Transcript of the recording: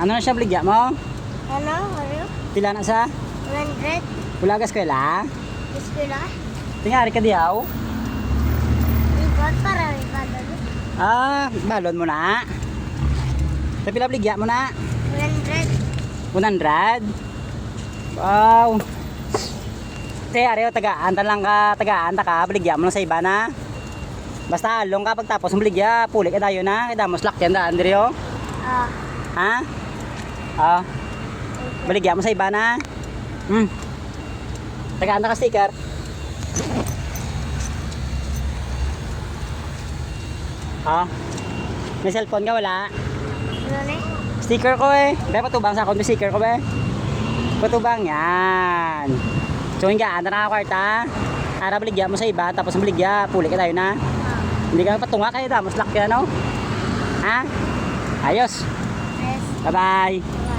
Ano na siya bligya mo? Ano? Ano? Pila na sa? 100? Wala ka eskwela? Iskula? Tingari ka diyaw? Ikot para ibalon. Balon mo na. Sa pila bligya mo na? 100? 100? Wow. Tingari o tagaan lang ka, tagaan ka, bligya mo na sa iba na. Basta along ka pagtapos ng bligya, pulik ka tayo na. Kita mo slack yan daan diri o. Ah. Ha? Baligya mo sa iba na. Tagaan ka sticker. May cellphone ka wala? Ano na? Sticker ko eh. Dahil patubang sa akong sticker ko eh. Patubang yan. So yung gaan na kwarta. Ara baligya mo sa iba tapos baligya pulik ka tayo na. Hindi ka patunga kayo ta, mas laki ano? Ha? Ayos. Yes. Bye bye.